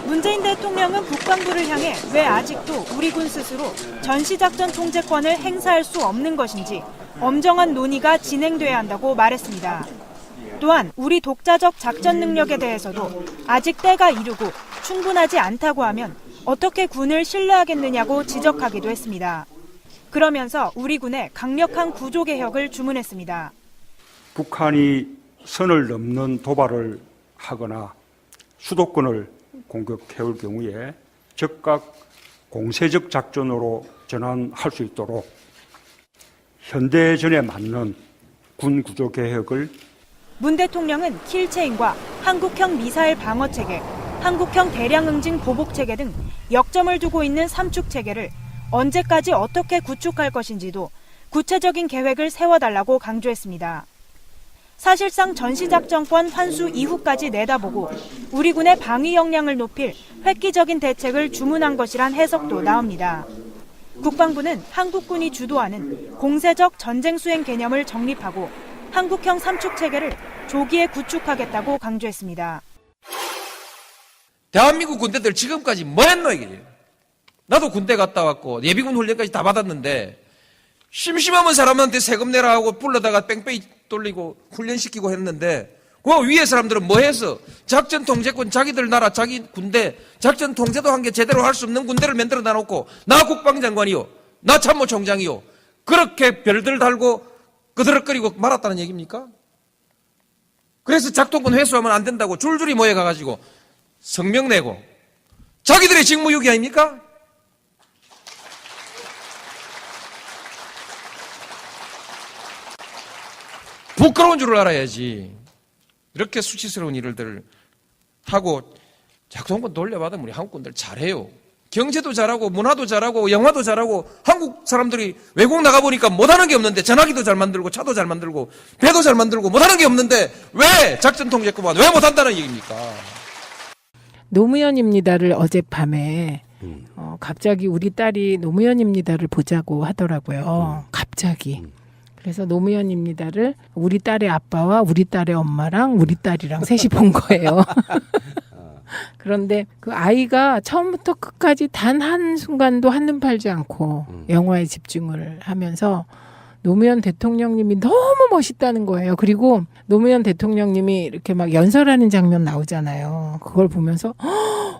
문재인 대통령은 국방부를 향해 왜 아직도 우리 군 스스로 전시작전 통제권을 행사할 수 없는 것인지 엄정한 논의가 진행돼야 한다고 말했습니다. 또한 우리 독자적 작전 능력에 대해서도 아직 때가 이르고 충분하지 않다고 하면 어떻게 군을 신뢰하겠느냐고 지적하기도 했습니다. 그러면서 우리 군의 강력한 구조개혁을 주문했습니다. 북한이 선을 넘는 도발을 하거나 수도권을 공격해올 경우에 즉각 공세적 작전으로 전환할 수 있도록 현대전에 맞는 군 구조 개혁을 문 대통령은 킬체인과 한국형 미사일 방어체계, 한국형 대량응징 보복체계 등 역점을 두고 있는 삼축체계를 언제까지 어떻게 구축할 것인지도 구체적인 계획을 세워달라고 강조했습니다. 사실상 전시작전권 환수 이후까지 내다보고 우리 군의 방위 역량을 높일 획기적인 대책을 주문한 것이란 해석도 나옵니다. 국방부는 한국군이 주도하는 공세적 전쟁 수행 개념을 정립하고 한국형 삼축체계를 조기에 구축하겠다고 강조했습니다. 대한민국 군대들 지금까지 뭐 했노 이게. 나도 군대 갔다 왔고 예비군 훈련까지 다 받았는데 심심하면 사람한테 세금 내라 하고 불러다가 뺑뺑이 돌리고 훈련시키고 했는데 그 위에 사람들은 뭐 해서 작전 통제권 자기들 나라 자기 군대 작전 통제도 한 게 제대로 할 수 없는 군대를 만들어 놔놓고 나 국방장관이요 나 참모총장이요 그렇게 별들 달고 그드럭거리고 말았다는 얘기입니까? 그래서 작동권 회수하면 안 된다고 줄줄이 모여가가지고 성명 내고 자기들의 직무유기 아닙니까? 부끄러운 줄을 알아야지. 이렇게 수치스러운 일들을 하고 작동권 돌려받으면 우리 한국군들 잘해요. 경제도 잘하고 문화도 잘하고 영화도 잘하고 한국 사람들이 외국 나가보니까 못하는 게 없는데 전화기도 잘 만들고 차도 잘 만들고 배도 잘 만들고 못하는 게 없는데 왜 작전 통제권만 왜 못한다는 얘기입니까? 노무현입니다를 어젯밤에 갑자기 우리 딸이 노무현입니다를 보자고 하더라고요. 갑자기. 그래서 노무현입니다를 우리 딸의 아빠와 우리 딸의 엄마랑 우리 딸이랑 셋이 본 거예요. 그런데 그 아이가 처음부터 끝까지 단 한순간도 한눈 팔지 않고 영화에 집중을 하면서 노무현 대통령님이 너무 멋있다는 거예요. 그리고 노무현 대통령님이 이렇게 막 연설하는 장면 나오잖아요. 그걸 보면서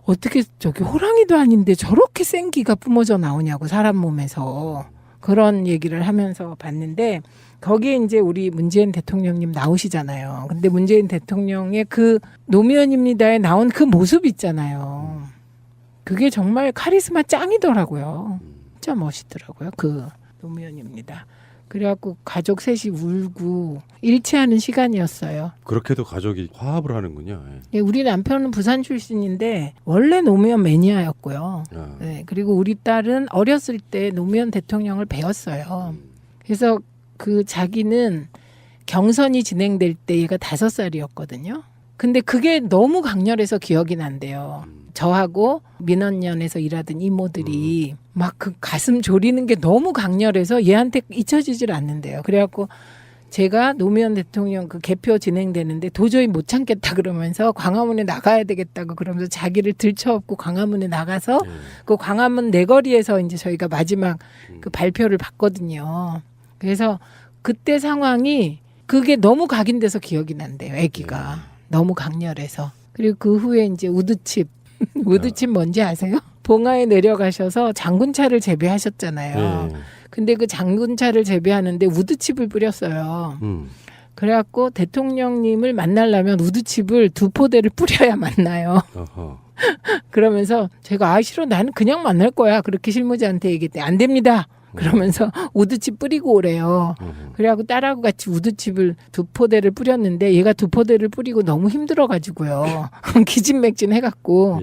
어떻게 저기 호랑이도 아닌데 저렇게 생기가 뿜어져 나오냐고 사람 몸에서. 그런 얘기를 하면서 봤는데 거기에 이제 우리 문재인 대통령님 나오시잖아요. 근데 문재인 대통령의 그 노무현입니다에 나온 그 모습 있잖아요. 그게 정말 카리스마 짱이더라고요. 진짜 멋있더라고요. 그 노무현입니다. 그래갖고 가족 셋이 울고 일치하는 시간이었어요. 그렇게도 가족이 화합을 하는군요. 네, 우리 남편은 부산 출신인데 원래 노무현 매니아였고요. 네, 그리고 우리 딸은 어렸을 때 노무현 대통령을 배웠어요. 그래서 그 자기는 경선이 진행될 때 얘가 5살이었거든요. 근데 그게 너무 강렬해서 기억이 난대요. 저하고 민원연에서 일하던 이모들이 막 그 가슴 졸이는 게 너무 강렬해서 얘한테 잊혀지질 않는데요. 그래갖고 제가 노무현 대통령 그 개표 진행되는데 도저히 못 참겠다 그러면서 광화문에 나가야 되겠다고 그러면서 자기를 들쳐업고 광화문에 나가서 그 광화문 내거리에서 이제 저희가 마지막 그 발표를 봤거든요. 그래서 그때 상황이 그게 너무 각인돼서 기억이 난대요. 아기가 너무 강렬해서. 그리고 그 후에 이제 우드칩 우드칩 뭔지 아세요? 봉화에 내려가셔서 장군차를 재배하셨잖아요. 근데 그 장군차를 재배하는데 우드칩을 뿌렸어요. 그래갖고 대통령님을 만나려면 우드칩을 2포대를 뿌려야 만나요. 그러면서 제가 싫어 나는 그냥 만날 거야. 그렇게 실무자한테 얘기했더니 안 됩니다. 그러면서 우드칩 뿌리고 오래요. 그래갖고 딸하고 같이 우드칩을 2포대를 뿌렸는데 얘가 2포대를 뿌리고 너무 힘들어가지고요. 기진맥진 해갖고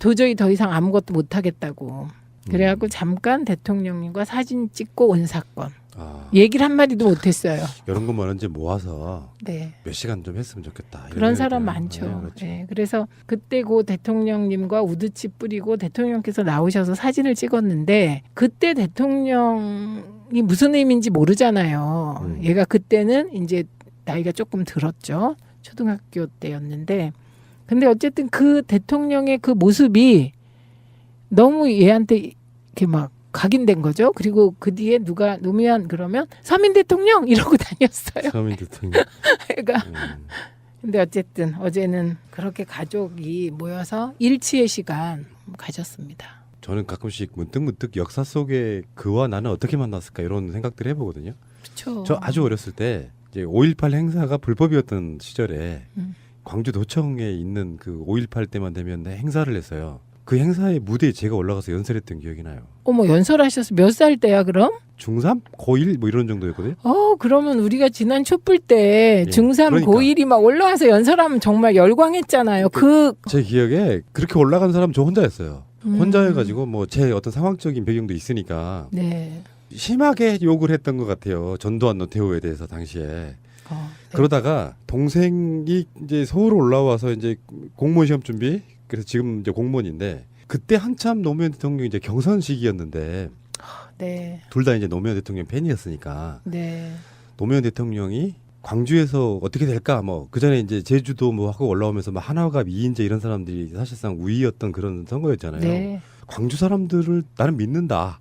도저히 더 이상 아무것도 못하겠다고. 그래갖고 잠깐 대통령님과 사진 찍고 온 사건. 얘기를 한마디도 못했어요. 이런 것만 언제 모아서 네. 몇 시간 좀 했으면 좋겠다. 그런 사람 많죠. 네, 그렇죠. 네, 그래서 그때 고 대통령님과 우드칩 뿌리고 대통령께서 나오셔서 사진을 찍었는데 그때 대통령이 무슨 의미인지 모르잖아요. 얘가 그때는 이제 나이가 조금 들었죠. 초등학교 때였는데 근데 어쨌든 그 대통령의 그 모습이 너무 얘한테 이렇게 막 각인된 거죠. 그리고 그 뒤에 누가 노무현 그러면 서민 대통령 이러고 다녔어요. 서민 대통령. 그러니까 근데 어쨌든 어제는 그렇게 가족이 모여서 일치의 시간 가졌습니다. 저는 가끔씩 문득 역사 속에 그와 나는 어떻게 만났을까 이런 생각들을 해보거든요. 그렇죠. 저 아주 어렸을 때 이제 5.18 행사가 불법이었던 시절에 광주 도청에 있는 그 5.18 때만 되면 행사를 했어요. 그 행사의 무대에 제가 올라가서 연설했던 기억이 나요. 어머 연설하셨어. 몇 살 때야 그럼? 중3? 고1? 뭐 이런 정도였거든요. 그러면 우리가 지난 촛불 때 예, 중3, 그러니까. 고1이 막 올라와서 연설하면 정말 열광했잖아요. 제 기억에 그렇게 올라간 사람 저 혼자였어요. 혼자여가지고 뭐 제 어떤 상황적인 배경도 있으니까 네. 심하게 욕을 했던 것 같아요. 전두환 노태우에 대해서 당시에. 네. 그러다가 동생이 이제 서울 올라와서 이제 공무원 시험 준비. 그래서 지금 이제 공무원인데 그때 한참 노무현 대통령이 이제 경선 시기였는데 네. 둘 다 이제 노무현 대통령 팬이었으니까 네. 노무현 대통령이 광주에서 어떻게 될까 뭐 그 전에 이제 제주도 뭐 하고 올라오면서 뭐 한화갑 이인재 이런 사람들이 사실상 우위였던 그런 선거였잖아요. 네. 광주 사람들을 나는 믿는다.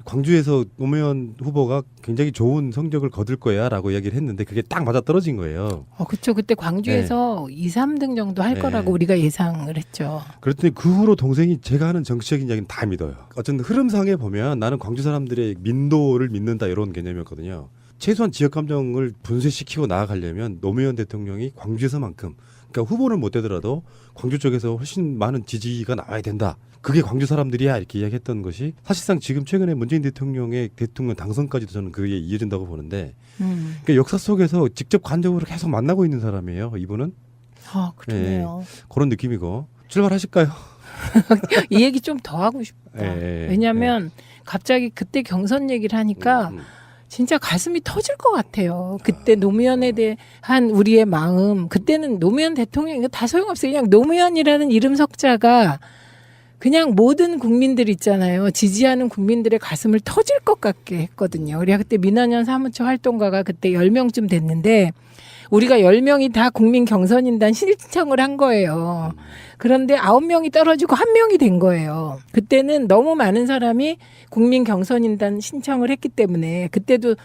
광주에서 노무현 후보가 굉장히 좋은 성적을 거둘 거야라고 이야기를 했는데 그게 딱 맞아 떨어진 거예요. 그렇죠. 그때 광주에서 2, 3등 정도 할 네. 거라고 우리가 예상을 했죠. 그랬더니 그 후로 동생이 제가 하는 정치적인 이야기는 다 믿어요. 어쨌든 흐름상에 보면 나는 광주 사람들의 민도를 믿는다 이런 개념이었거든요. 최소한 지역 감정을 분쇄시키고 나아가려면 노무현 대통령이 광주에서만큼 그러니까 후보는 못 되더라도 광주 쪽에서 훨씬 많은 지지가 나와야 된다. 그게 광주 사람들이야 이렇게 이야기했던 것이 사실상 지금 최근에 문재인 대통령의 대통령 당선까지도 저는 그게 이어진다고 보는데 그러니까 역사 속에서 직접 간접으로 계속 만나고 있는 사람이에요. 이분은. 그러네요. 그런 느낌이고 출발하실까요? 이 얘기 좀 더 하고 싶다. 왜냐하면 갑자기 그때 경선 얘기를 하니까 진짜 가슴이 터질 것 같아요. 그때 노무현에 대한 우리의 마음. 그때는 노무현 대통령 이거 다 소용없어요. 그냥 노무현이라는 이름 석자가 그냥 모든 국민들 있잖아요. 지지하는 국민들의 가슴을 터질 것 같게 했거든요. 우리가 그때 민원연 사무처 활동가가 그때 10명쯤 됐는데 우리가 10명이 다 국민 경선인단 신청을 한 거예요. 그런데 9명이 떨어지고 1명이 된 거예요. 그때는 너무 많은 사람이 국민 경선인단 신청을 했기 때문에 그때도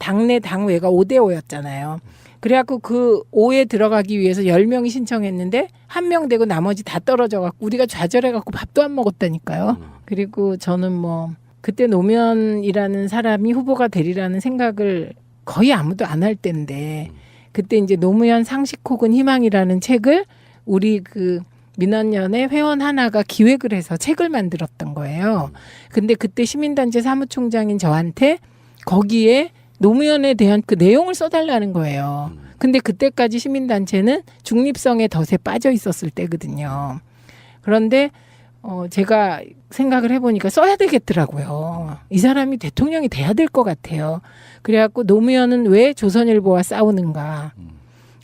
당내 당외가 5대5였잖아요. 그래갖고 그 5에 들어가기 위해서 10명이 신청했는데 1명 되고 나머지 다 떨어져갖고 우리가 좌절해갖고 밥도 안 먹었다니까요. 그리고 저는 뭐 그때 노무현이라는 사람이 후보가 되리라는 생각을 거의 아무도 안 할 때인데 그때 이제 노무현 상식 혹은 희망이라는 책을 우리 그 민원연의 회원 하나가 기획을 해서 책을 만들었던 거예요. 근데 그때 시민단체 사무총장인 저한테 거기에 노무현에 대한 그 내용을 써달라는 거예요. 근데 그때까지 시민단체는 중립성의 덫에 빠져 있었을 때거든요. 그런데 제가 생각을 해보니까 써야 되겠더라고요. 이 사람이 대통령이 돼야 될 것 같아요. 그래갖고 노무현은 왜 조선일보와 싸우는가.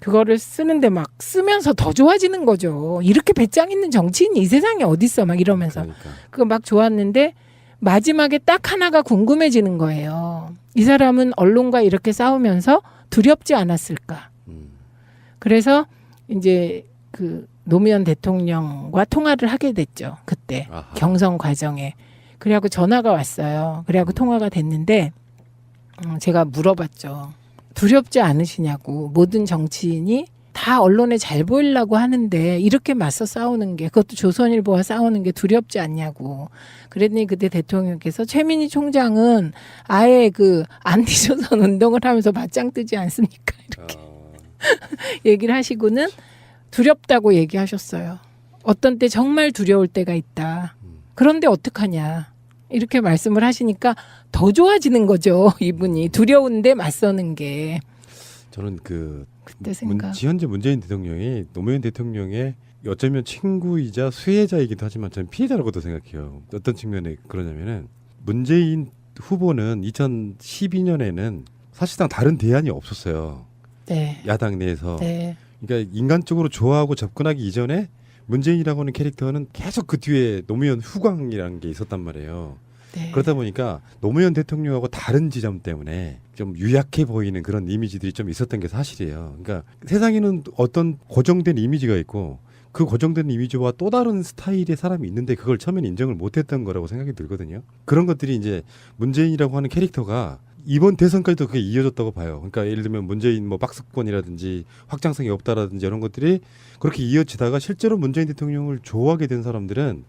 그거를 쓰는데 막 쓰면서 더 좋아지는 거죠. 이렇게 배짱 있는 정치인이 이 세상에 어딨어 막 이러면서. 그러니까. 그거 막 좋았는데 마지막에 딱 하나가 궁금해지는 거예요. 이 사람은 언론과 이렇게 싸우면서 두렵지 않았을까. 그래서 이제 그 노무현 대통령과 통화를 하게 됐죠. 그때 아하. 경선 과정에. 그래갖고 전화가 왔어요. 그래갖고 통화가 됐는데 제가 물어봤죠. 두렵지 않으시냐고. 모든 정치인이 다 언론에 잘 보이려고 하는데 이렇게 맞서 싸우는 게 그것도 조선일보와 싸우는 게 두렵지 않냐고. 그랬더니 그때 대통령께서 최민희 총장은 아예 그 안티조선 운동을 하면서 맞짱 뜨지 않습니까? 이렇게 얘기를 하시고는 두렵다고 얘기하셨어요. 어떤 때 정말 두려울 때가 있다. 그런데 어떡하냐. 이렇게 말씀을 하시니까 더 좋아지는 거죠. 이분이 두려운데 맞서는 게. 저는 그때 생각. 현재 문재인 대통령이 노무현 대통령의 어쩌면 친구이자 수혜자이기도 하지만 저는 피해자라고도 생각해요. 어떤 측면에 그러냐면은 문재인 후보는 2012년에는 사실상 다른 대안이 없었어요. 네. 야당 내에서. 네. 그러니까 인간적으로 좋아하고 접근하기 이전에 문재인이라고 하는 캐릭터는 계속 그 뒤에 노무현 후광이라는 게 있었단 말이에요. 네. 그러다 보니까 노무현 대통령하고 다른 지점 때문에 좀 유약해 보이는 그런 이미지들이 좀 있었던 게 사실이에요. 그러니까 세상에는 어떤 고정된 이미지가 있고 그 고정된 이미지와 또 다른 스타일의 사람이 있는데 그걸 처음에는 인정을 못했던 거라고 생각이 들거든요. 그런 것들이 이제 문재인이라고 하는 캐릭터가 이번 대선까지도 그게 이어졌다고 봐요. 그러니까 예를 들면 문재인 뭐 박스권이라든지 확장성이 없다라든지 이런 것들이 그렇게 이어지다가 실제로 문재인 대통령을 좋아하게 된 사람들은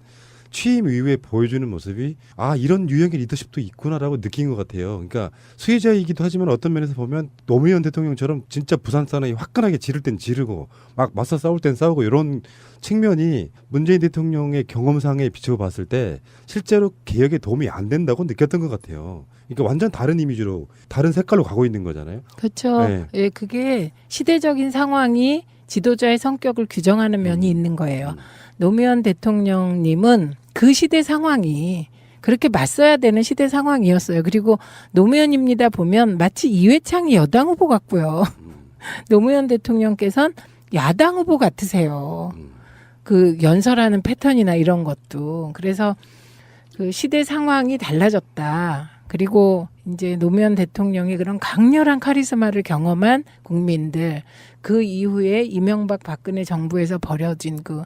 취임 이후에 보여주는 모습이 아 이런 유형의 리더십도 있구나라고 느낀 것 같아요. 그러니까 수혜자이기도 하지만 어떤 면에서 보면 노무현 대통령처럼 진짜 부산 사나이 화끈하게 지를 땐 지르고 막 맞서 싸울 땐 싸우고 이런 측면이 문재인 대통령의 경험상에 비춰봤을 때 실제로 개혁에 도움이 안 된다고 느꼈던 것 같아요. 그러니까 완전 다른 이미지로 다른 색깔로 가고 있는 거잖아요. 그렇죠. 네. 예, 그게 시대적인 상황이 지도자의 성격을 규정하는 면이 있는 거예요. 노무현 대통령님은 그 시대 상황이 그렇게 맞서야 되는 시대 상황이었어요. 그리고 노무현입니다 보면 마치 이회창이 여당 후보 같고요. 노무현 대통령께서는 야당 후보 같으세요. 그 연설하는 패턴이나 이런 것도. 그래서 그 시대 상황이 달라졌다. 그리고 이제 노무현 대통령이 그런 강렬한 카리스마를 경험한 국민들, 그 이후에 이명박 박근혜 정부에서 벌여진 그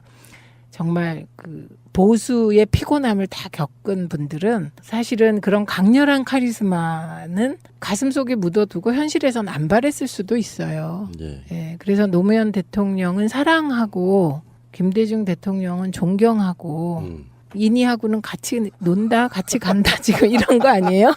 정말 그 보수의 피곤함을 다 겪은 분들은 사실은 그런 강렬한 카리스마는 가슴속에 묻어두고 현실에선 안 바랬을 수도 있어요. 예. 예, 그래서 노무현 대통령은 사랑하고 김대중 대통령은 존경하고 인이하고는 같이 논다, 같이 간다 지금 이런 거 아니에요?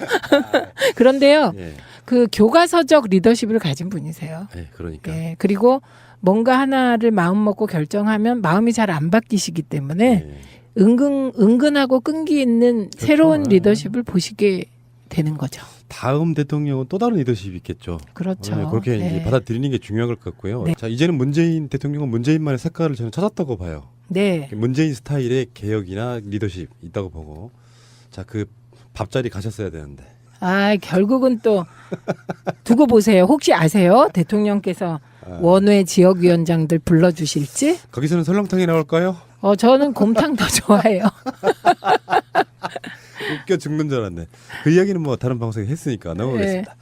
그런데요, 예. 그 교과서적 리더십을 가진 분이세요. 예, 그러니까. 예, 그리고 뭔가 하나를 마음 먹고 결정하면 마음이 잘 안 바뀌시기 때문에 예. 은근하고 끈기 있는 그렇죠. 새로운 리더십을 보시게 되는 거죠. 다음 대통령은 또 다른 리더십이 있겠죠. 그렇죠. 네, 그렇게 네. 이제 받아들이는 게 중요할 것 같고요. 네. 자, 이제는 문재인 대통령은 문재인만의 색깔을 저는 찾았다고 봐요. 네. 문재인 스타일의 개혁이나 리더십 있다고 보고, 자, 그 밥자리 가셨어야 되는데. 아, 결국은 또 두고 보세요. 혹시 아세요? 대통령께서 원외 지역위원장들 불러주실지? 거기서는 설렁탕이 나올까요? 저는 곰탕 더 좋아해요. 웃겨 죽는 줄 알았네. 그 이야기는 뭐 다른 방송에 했으니까 넘어가겠습니다.